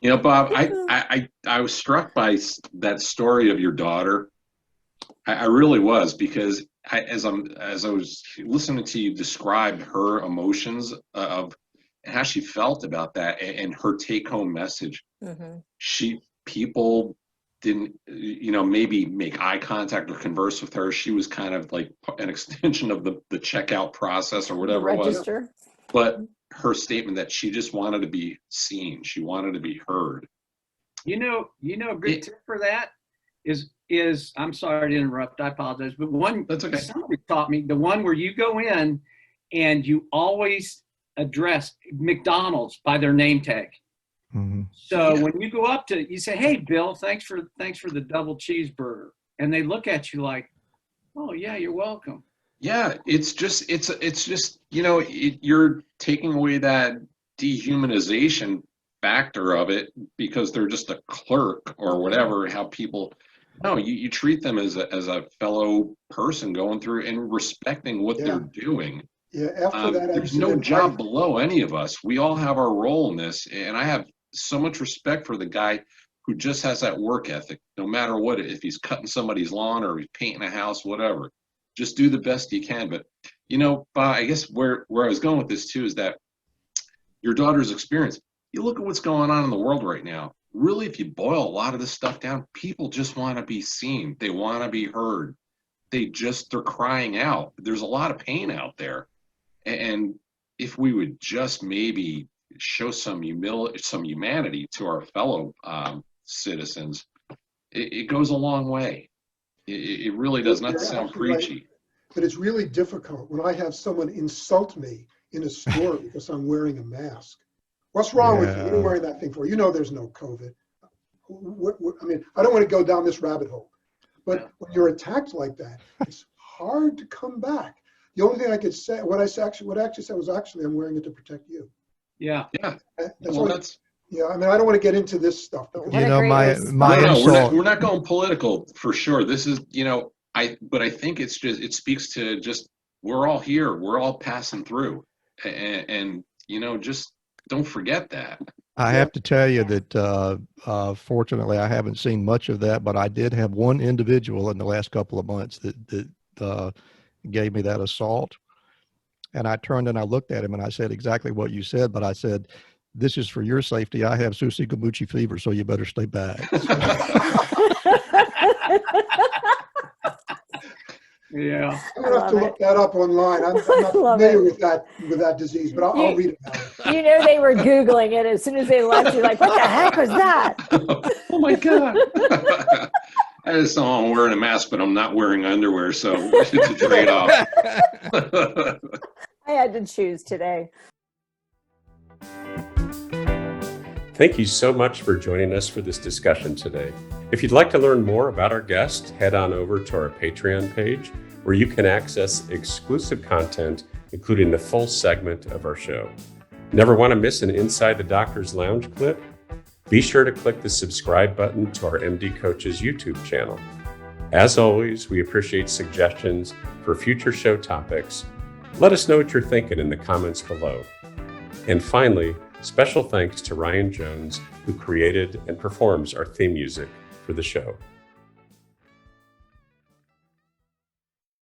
Bob, I was struck by that story of your daughter. I really was because as I was listening to you describe her emotions of how she felt about that and her take home message. Mm-hmm. People didn't, maybe make eye contact or converse with her. She was kind of like an extension of the checkout process or whatever it was. Register. But her statement that she just wanted to be seen, she wanted to be heard. A good tip for that is I'm sorry to interrupt, I apologize, but one That's okay. somebody taught me, the one where you go in and you always address McDonald's by their name tag. Mm-hmm. So when you go up to, you say, "Hey, Bill, thanks for the double cheeseburger," and they look at you like, "Oh yeah, you're welcome." Yeah, it's just you're taking away that dehumanization factor of it because they're just a clerk or whatever. How people, no, you treat them as a fellow person going through and respecting what they're doing. Yeah, after that there's no job below any of us. We all have our role in this, and I have so much respect for the guy who just has that work ethic, no matter what, if he's cutting somebody's lawn or he's painting a house, whatever. Just do the best you can. But, I guess where I was going with this too is that your daughter's experience, you look at what's going on in the world right now. Really, if you boil a lot of this stuff down, people just want to be seen. They want to be heard. They're crying out. There's a lot of pain out there. And if we would just maybe show some humanity to our fellow citizens, it goes a long way. It really does, not to sound preachy. Right. But it's really difficult when I have someone insult me in a store because I'm wearing a mask. What's wrong with you? What are you wearing that thing for? There's no COVID. I don't want to go down this rabbit hole. But when you're attacked like that, it's hard to come back. The only thing I could say, what I actually said was I'm wearing it to protect you. Yeah. Yeah. I don't want to get into this stuff. My insult. We're not going political for sure. This is, but I think it speaks to just, we're all here. We're all passing through. And just don't forget that. I have to tell you that fortunately I haven't seen much of that, but I did have one individual in the last couple of months that gave me that assault. And I turned and I looked at him and I said exactly what you said, but I said, "This is for your safety. I have Susie-Gamuchi fever, so you better stay back." Yeah. I'm going to have to look that up online. I'm not familiar with that disease, but I'll read about it. They were Googling it as soon as they left. You're like, what the heck was that? Oh my God. I just know I'm wearing a mask, but I'm not wearing underwear, so it's a trade-off. I had to choose today. Thank you so much for joining us for this discussion today. If you'd like to learn more about our guest, head on over to our Patreon page, where you can access exclusive content, including the full segment of our show. Never want to miss an Inside the Doctor's Lounge clip? Be sure to click the subscribe button to our MD Coaches YouTube channel. As always, we appreciate suggestions for future show topics. Let us know what you're thinking in the comments below. And finally, special thanks to Ryan Jones, who created and performs our theme music for the show.